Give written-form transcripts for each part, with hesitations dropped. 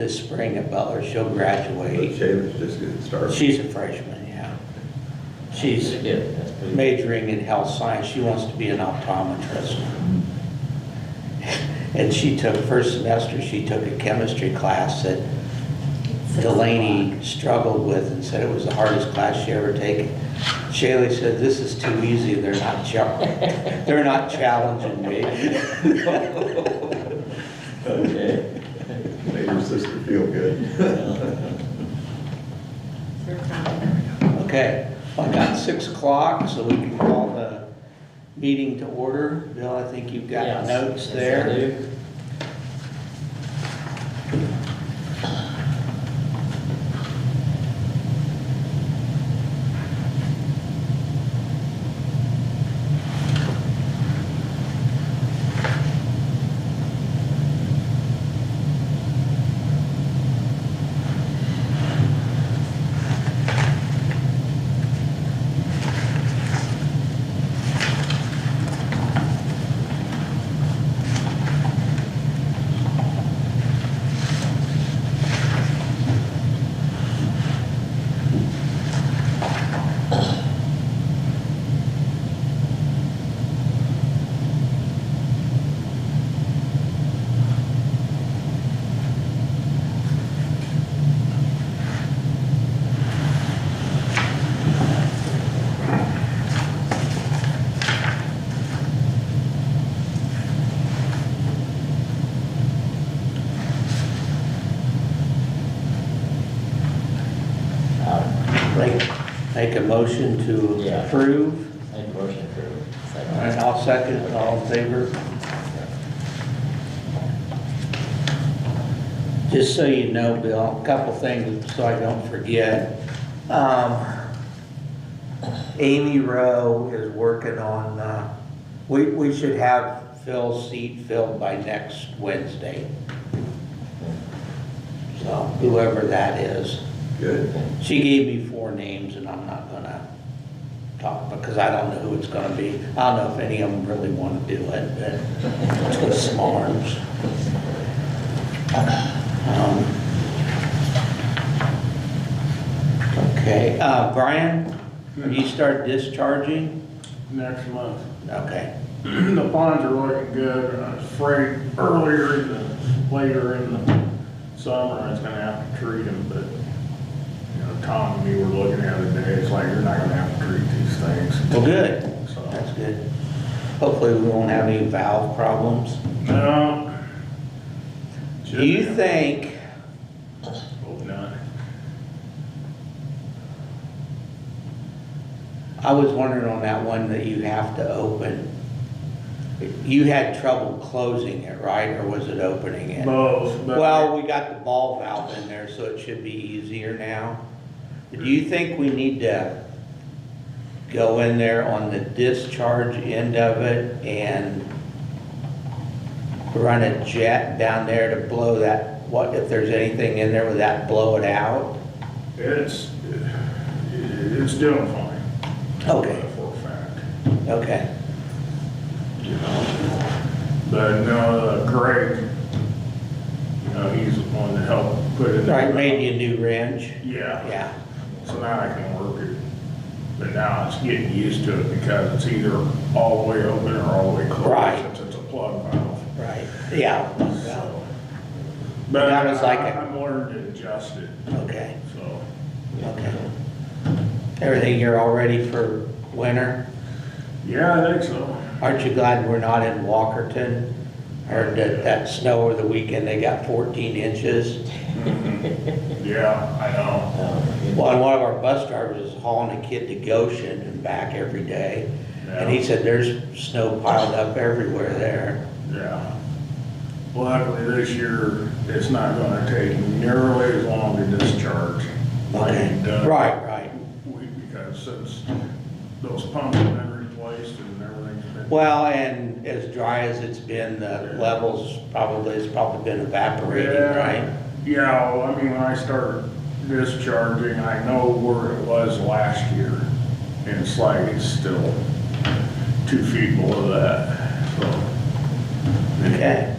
this spring at Butler. She'll But graduate. Shayla's just getting started. She's a freshman, yeah. She's That's pretty majoring in health science. She wants to be an optometrist. And she took, first semester, she took a chemistry class that Delaney struggled with and said it was the hardest class she ever taken. Shaylee said, "This is too easy. They're not challenging me." Okay. Made your sister feel good. Okay, well, I got 6 o'clock, so we can call the meeting to order. Bill, I think you've got Yes. notes Yes, there. I do. Make a motion to Yeah. approve. Make a motion for second. All right, I'll second it. All in favor? Just so you know, Bill, a couple things so I don't forget. Amy Rowe is working on, we should have Phil's seat filled by next Wednesday. So whoever that is. Good. She gave me 4 names and I'm not gonna talk because I don't know who it's gonna be. I don't know if any of them really want to do it, but twist some arms. Okay, Brian, have you started discharging? Next month. Okay, The ponds are looking good, and I was afraid earlier, later in the summer, I was gonna have to treat them, but, you know, Tom and me were looking at it today, it's like, you're not gonna have to treat these things. well, good. So, That's good. Hopefully we won't have any valve problems. no. Do you think, Hope not. I was wondering on that one that you have to open, you had trouble closing it, right? Or was it opening it? Both, but. Well, we got the ball valve in there, so it should be easier now. Do you think we need to go in there on the discharge end of it and run a jet down there to blow that, what, if there's anything in there, would that blow it out? It's doing fine. Okay. For a fact. Okay, You know, but no, Greg, you know, he's the one that helped put it. right, made you a new wrench? Yeah, Yeah, so now I can work it, but now it's getting used to it because it's either all the way open or all the way closed. Right. Since it's a plug valve. right, yeah, So, but That was like I'm learning to adjust it, okay, so. okay. Everything here all ready for winter? Yeah, I think so. Aren't you glad we're not in Walkerton? Heard that snow over the weekend, they got 14 inches. Yeah, I know. Well, and one of our bus drivers is hauling a kid to Goshen and back every day. And he said there's snow piled up everywhere there. Yeah. Luckily this year, it's not gonna take nearly as long to discharge. like Okay. it does. Right. Because since those pumps have been replaced and everything's been. Well, and as dry as it's been, the levels it's probably been evaporating, Yeah. right? Yeah, well, I mean, when I started discharging, I know where it was last year. And it's like, it's still 2 feet below that, so. Okay.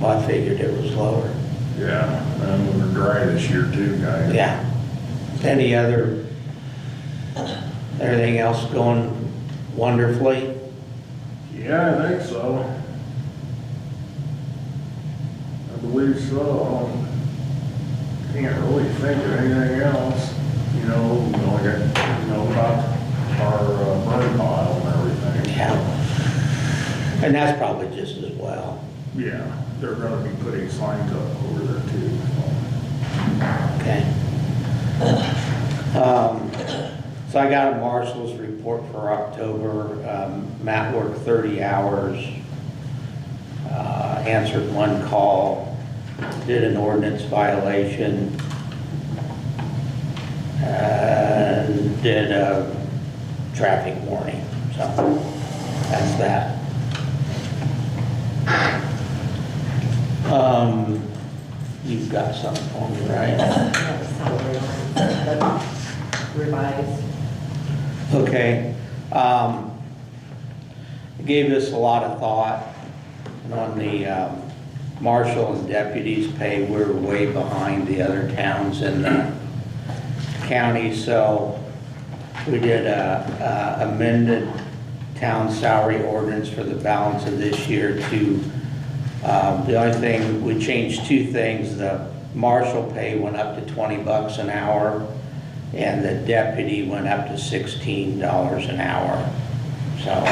Well, I figured it was lower. Yeah, and we were dry this year too, guys. Yeah. Any other, everything else going wonderfully? Yeah, I think so. I believe so. Can't really think of anything else, like about our burn pile and everything. Yeah. And that's probably just as well. Yeah, they're gonna be putting signs up over there too, Okay. So I got a marshal's report for October. Matt worked 30 hours, answered one call, did an ordinance violation, and did a traffic warning. So that's that. You've got something for me, right? Revised. Okay. I gave this a lot of thought. And on the marshal and deputies pay, we're way behind the other towns in the county. So we did a amended town salary ordinance for the balance of this year to, the only thing, we changed two things. The marshal pay went up to $20 an hour, and the deputy went up to $16 an hour. So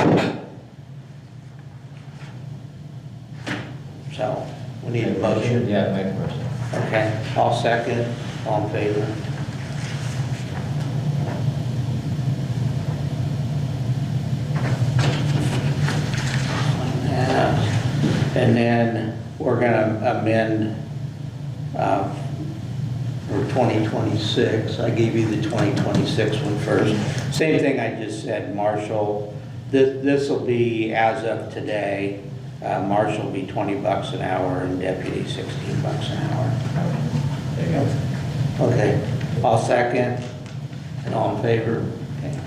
we need a motion. Yeah, make a motion. Okay, I'll second. All in favor? And then we're gonna amend for 2026. I gave you the 2026 one first. Same thing I just said, Marshall. This will be as of today. Marshall will be $20 an hour and deputy $16 an hour. There you go. Okay, I'll second. And all in favor? Okay.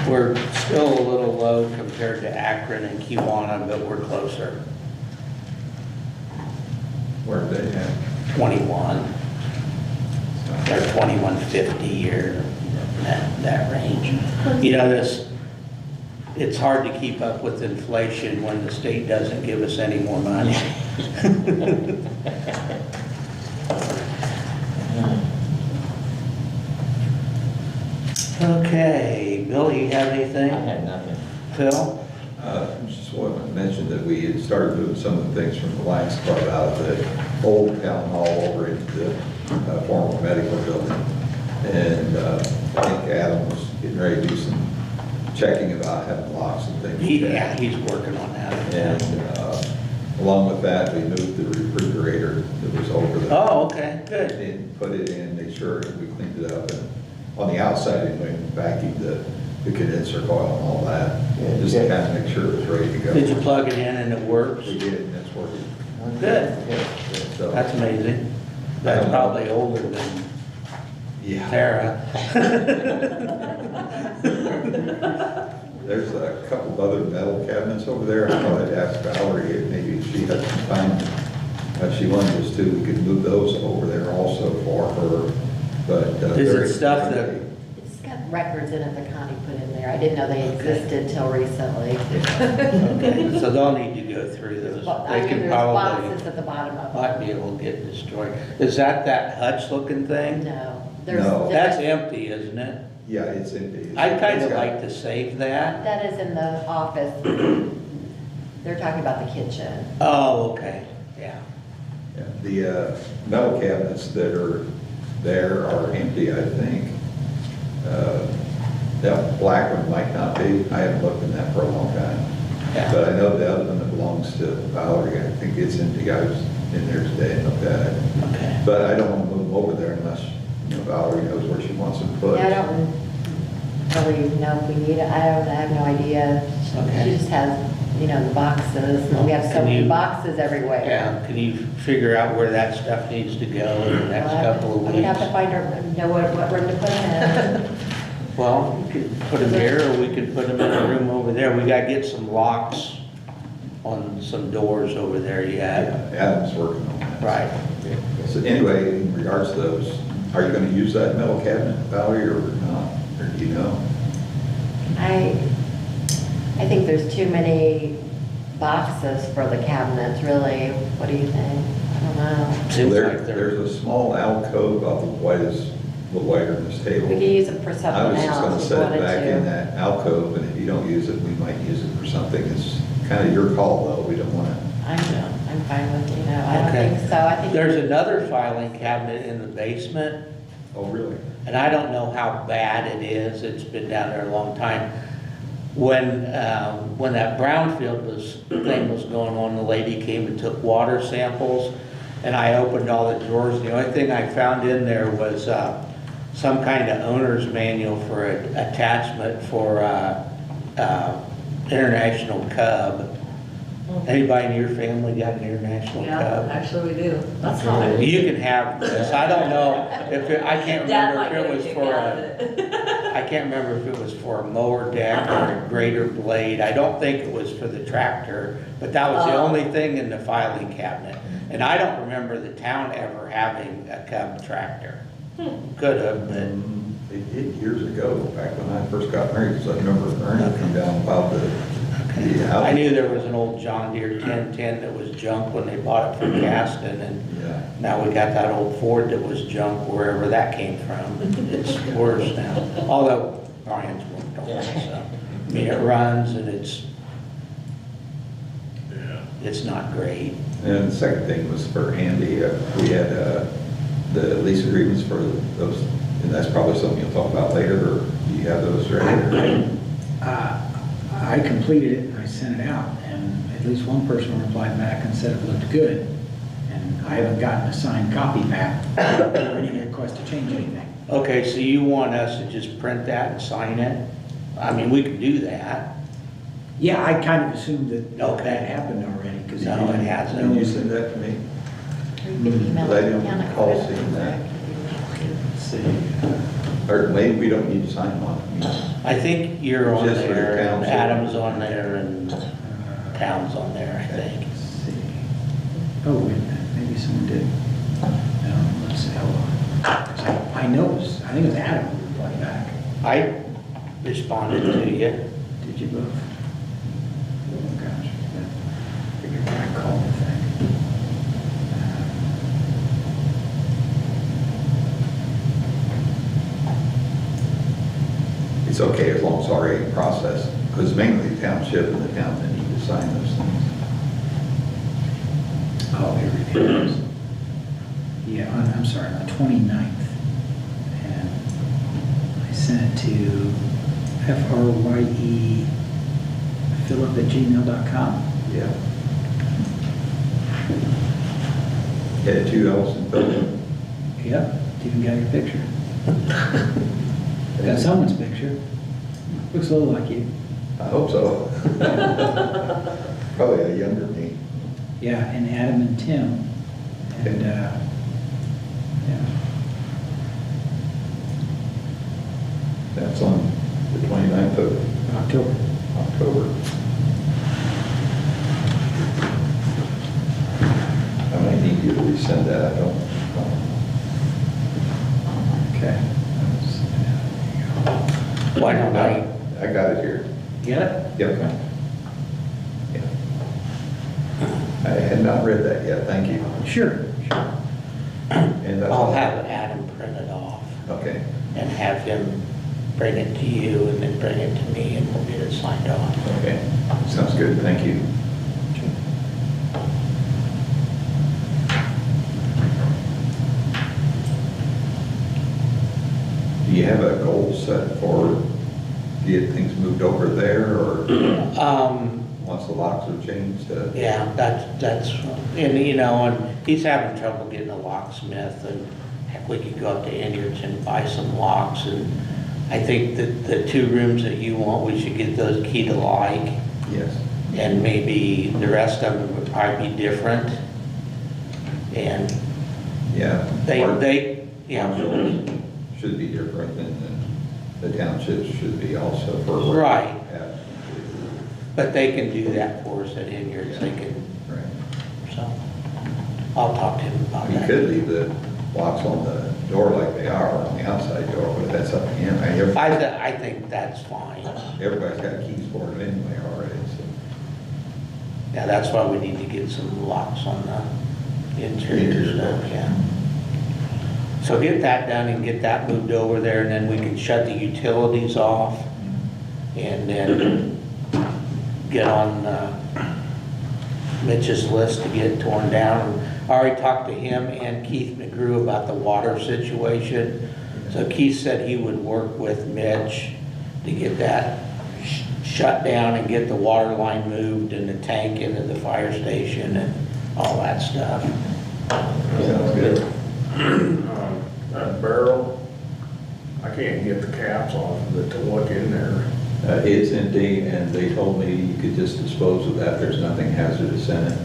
We're still a little low compared to Akron and Kiwanis, but we're closer. Where they at? 21. They're 2150 or that range. It's hard to keep up with inflation when the state doesn't give us any more money. Okay, Bill, you have I anything? had nothing. Phil? Just wanted to mention that we had started doing some of the things from the Lions Club out of the old town hall over into the former medical building. And I think Adam was getting ready to do some checking about having locks and things. Yeah, he's working on that. And along with that, we moved the refrigerator that was over there. Oh, okay, good. And put it in, make sure that we cleaned it up. And on the outside, anyway, vacuumed the condenser coil and all that. Just to kind of make sure it was ready to go. Did you plug it in and it works? We did, and it's working. Good. So, That's amazing. That's probably older than yeah. Tara. There's a couple of other metal cabinets over there. I thought I'd ask Valerie if maybe if she had some time, if she wanted us to, we could move those over there also for her. But Is it stuff that, It's got records in it that Connie put in there. I didn't know they existed till recently. okay, so they'll need to go through those. They can There's probably, boxes at the bottom of might them. be able to get destroyed. Is that Hutch looking thing? No. No. That's empty, isn't it? yeah, it's empty. I'd kind It's of got- like to save that. That is in the office. They're talking about the kitchen. Oh, okay, yeah. Yeah, the metal cabinets that are there are empty, I think. That black one might not be. I haven't looked in that for a long time. Yeah. But I know the other one that belongs to Valerie, I think it's empty. I was in there today and looked at it. Okay. But I don't want to move them over there unless, Valerie knows where she wants them put. Yeah, I don't really know if we need it. I have no idea. Okay. She just has, the boxes. And we have so Can many you- boxes everywhere. Yeah, can you figure out where that stuff needs to go in the next couple of I would have to weeks? find her, know what room to put them in. Well, we could put them here, or we could put them in a room over there. We gotta get some locks on some doors over there yet. Adam's working on that. Right. So anyway, in regards to those, are you gonna use that metal cabinet, Valerie, or not? Or do you know? I think there's too many boxes for the cabinets, really. What do you think? I don't know. Seems There- like they're, There's a small alcove about the widest, a little wider than this table. We could use it for I something was just gonna else if we set it wanted back in to. that alcove, and if you don't use it, we might use it for something. It's kind of your call, though. We don't wanna, I'm fine with, I don't Okay. think so. I think. there's another filing cabinet in the basement, oh, really? and I don't know how bad it is. It's been down there a long time. When that brownfield thing was going on, the lady came and took water samples, and I opened all the drawers. The only thing I found in there was some kind of owner's manual for an attachment for international cub. Anybody in your family got an international Yeah, cub? actually we do. That's how I. You can have this. I don't know if I can't Dad remember might if it get a was kick for out of a, it. I can't remember if it was for a mower deck or a grader blade. I don't think it was for the tractor, but that was the Oh. only thing in the filing cabinet. And I don't remember the town ever having a cub tractor. Could have, but They did years ago, back when I first got married, because I remember Ernie come down about the house. I knew there was an old John Deere 1010 that was junk when they bought it from Gaston, and Yeah. now we got that old Ford that was junk wherever that came from. It's worse now, although Brian's worked on it, so. I mean, it runs and it's not great. And the second thing was for Andy. We had the lease agreements for those, and that's probably something you'll talk about later, or do you have those ready? I completed it and I sent it out, and at least one person replied back and said it looked good. And I haven't gotten a signed copy back or any request to change anything. Okay, so you want us to just print that and sign it? I mean, we can do that. Yeah, I kind of assumed that Okay. that happened already, because. No, it hasn't. Can you send that to me? Or you could email I it. don't Yeah, no, recall good. seeing that. Let's see. Or maybe we don't need to sign one. I think you're on Just for the there, and township. Adam's on there, and Town's on there, I think. Let's see. Oh, wait a minute, maybe someone did. No, let's see, hold on. I know it was, I think it was Adam who replied back. I responded to you. Did you both? Oh, gosh. I figured I called the thing. It's okay as long as it's already in process, because mainly the township and the town that need to sign those things. Oh, here it is. Yeah, I'm sorry, on the 29th. And I sent it to fryephilip@gmail.com. Yeah. Had 2 L's in Fulton. Yep, even got your picture. Got someone's picture. Looks a little like you. I hope so. Probably a younger me. Yeah, and Adam and Tim. And, yeah. That's on the 29th of October. October. I might need you to resend that, I don't. Okay. Why don't I? I got it here. Get it? Yep. Yeah. I had not read that yet, thank you. Sure, sure. And that's I'll all. have Adam print it off Okay, and have him bring it to you and then bring it to me and we'll get it signed off. okay. Sounds good, thank you. Do you have a goal set for, get things moved over there, or once the locks are changed? Yeah, that's, and and he's having trouble getting a locksmith, and heck, we could go up to Indians and buy some locks, and I think that the 2 rooms that you want, we should get those key to like, Yes. and maybe the rest of them would probably be different. And Yeah. yeah, Should be different, and the townships should be also for. Right. But they can do that for us at Inyards, they can, Right. so, I'll talk to him about You that. could leave the locks on the door like they are on the outside door, but that's up to him. I think that's fine. Everybody's got keys for it anyway already, so. Yeah, that's why we need to get some locks on the interior Interior stuff, doors. yeah. So get that done and get that moved over there, and then we can shut the utilities off, and then get on Mitch's list to get torn down. I already talked to him and Keith McGrew about the water situation. So Keith said he would work with Mitch to get that shut down and get the water line moved and the tank into the fire station and all that stuff. Sounds good. That barrel, I can't get the caps off of it to look in there. It's empty, and they told me you could just dispose of that, there's nothing hazardous in it.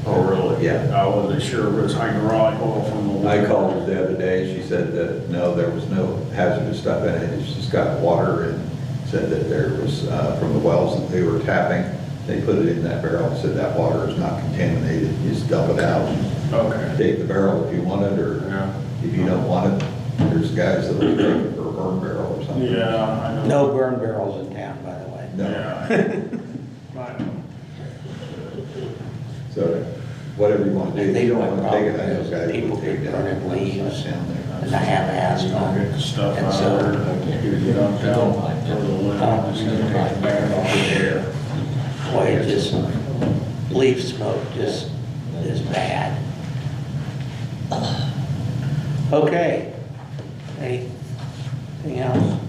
Oh, really? Yeah. I wasn't sure if it was hydraulic oil from the. I called her the other day, she said that, no, there was no hazardous stuff in it, it's just got water, and said that there was, from the wells that they were tapping, they put it in that barrel, said that water is not contaminated, you just dump it out. Okay. Take the barrel if you want it, or Yeah. if you don't want it, there's guys that will take it for a burn barrel or something. Yeah, I know. No burn barrels in town, by the way. No. Yeah. I know. So, whatever you want to do, if They you don't don't want to take it, I know guys people will take it down. burning leaves. Down there. And I have asked You don't them. get the stuff And out so- of there, you get up down, or the lid, just gonna take the bag off the air. Boy, it just, leaf smoke just is bad. Okay. Anything else?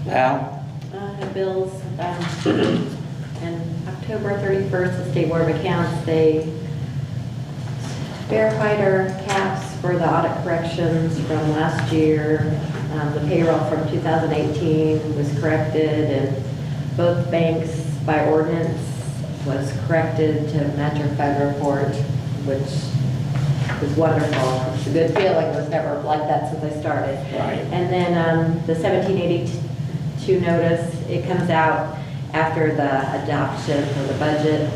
Val? Bills, and October 31st, the State Board of Accounts, they verified our caps for the audit corrections from last year. The payroll from 2018 was corrected, and both banks by ordinance was corrected to match our Fed report, which was wonderful. It's a good feeling. It was never like that since I started. Right. And then the 1782 notice, it comes out after the adoption of the budget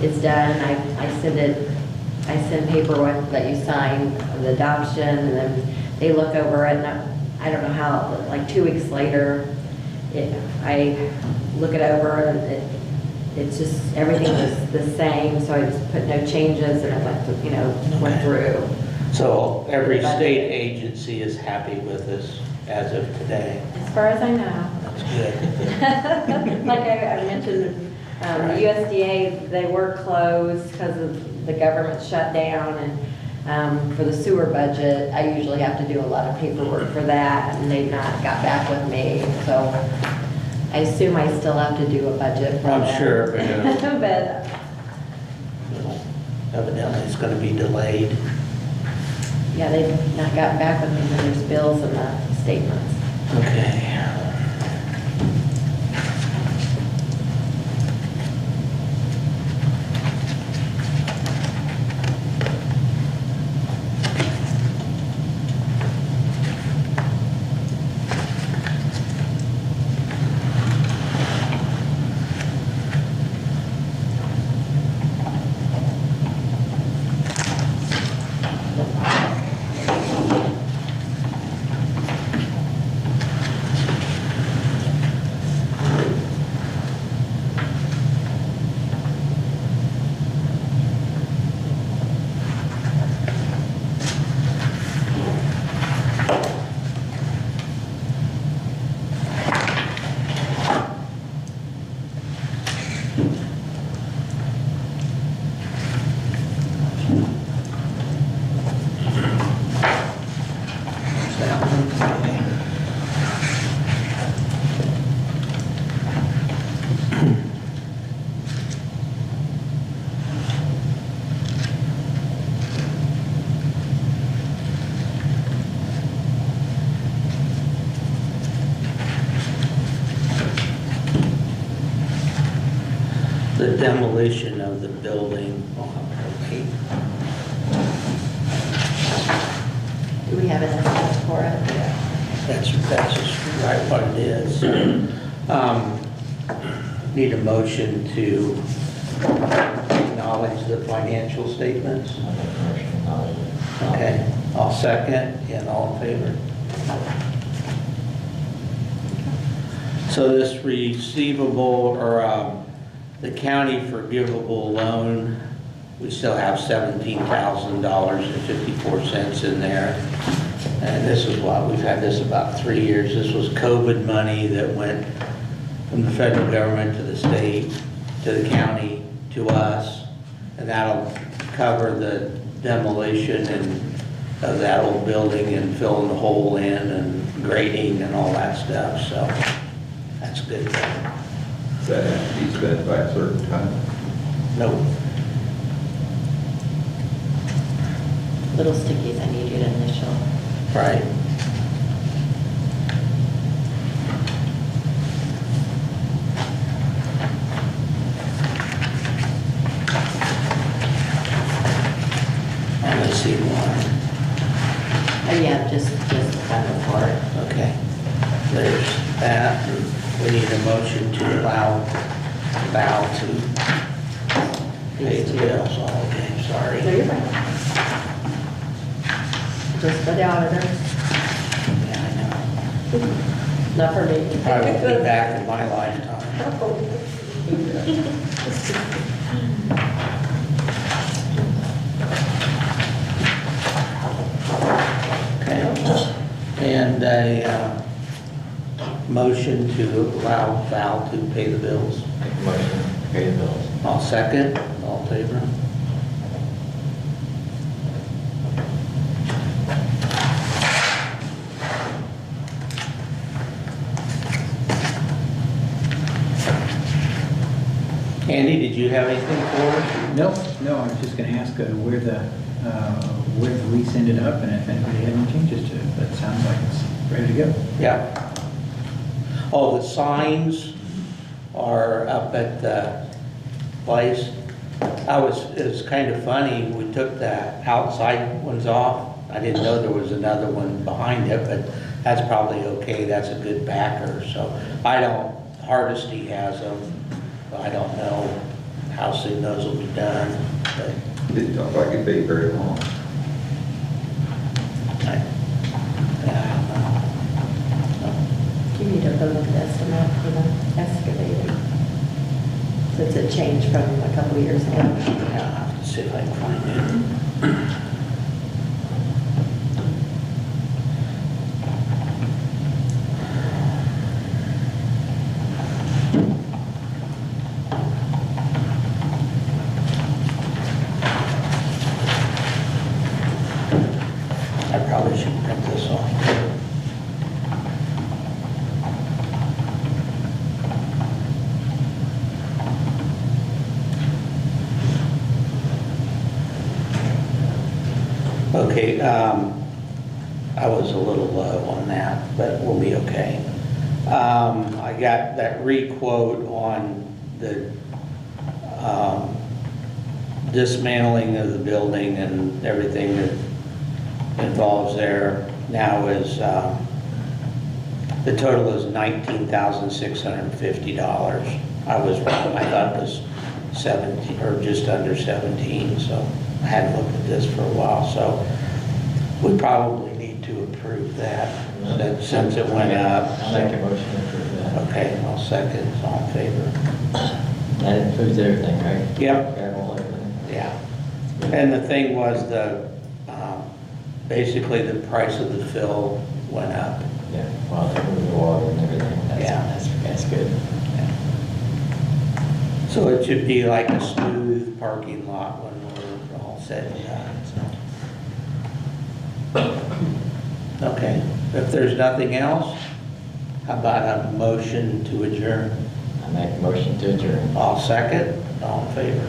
is done. I send paperwork that you sign of the adoption, and then they look over it, and I don't know how, like 2 weeks later, I look it over, and it's just, everything was the same, so I just put no changes, and it went through. So every state agency is happy with us as of today. As far as I know. That's good. Like I mentioned, the USDA, they were closed because of the government shutdown, and for the sewer budget, I usually have to do a lot of paperwork for that, and they've not got back with me, so I assume I still have to do a budget for I'm them. sure, But evidently it's gonna be delayed. yeah, they've not gotten back with me, but there's bills and the statements. Okay. The demolition of the building. Okay. Do we have an estimate for it? That's just right what it is. Need a motion to acknowledge the financial statements. I'll make a motion to acknowledge it. Okay, I'll second, and all in favor? So this receivable, or the county forgivable loan, we still have $17,000.54 in there. And this is what, we've had this about 3 years. This was COVID money that went from the federal government to the state, to the county, to us. And that'll cover the demolition of that old building and filling the hole in and grading and all that stuff, so that's good. Does that have to be spent by a certain time? Nope. Little stickies, I need you to initial. Right. Let's see one. Oh, yeah, just the front report. Okay. There's that. We need a motion to allow Val to pay the bills. Oh, okay, No, sorry. you're fine. Just for the auditor, Yeah, I know. not for me. Probably won't be back in my lifetime. Okay. And a motion to allow Val to pay the bills. Make a motion to pay the bills. I'll second. All in favor? Andy, did you have anything for us? No, I was just gonna ask where the lease ended up and if anybody had any changes to it, but it sounds like it's ready to go. Yeah. Oh, the signs are up at the place. It was kind of funny, we took the outside ones off. I didn't know there was another one behind it, but that's probably okay, that's a good backer, so. Hardesty has them, but I don't know how soon those will be done, but Didn't look like it'd be very long. I don't know. You need a vote estimate for the excavator. Since it changed from a couple years ago. Yeah, I'll have to see if I can find it. I probably should print this off. Okay, I was a little low on that, but we'll be okay. I got that re-quote on the dismantling of the building and everything that involves there now is, the total is $19,650. I thought it was 17, or just under 17, so I hadn't looked at this for a while, so we probably need to approve that since it went up. I'll make a motion to approve that. Okay, I'll second, all in favor? That includes everything, right? Yep. Gravel, everything. Yeah. And the thing was basically the price of the fill went up. Yeah, well, they move the water and everything. Yeah. That's good. So it should be like a smooth parking lot when we're all said and done, so. Okay, if there's nothing else, how about a motion to adjourn? I make a motion to adjourn. I'll second, all in favor?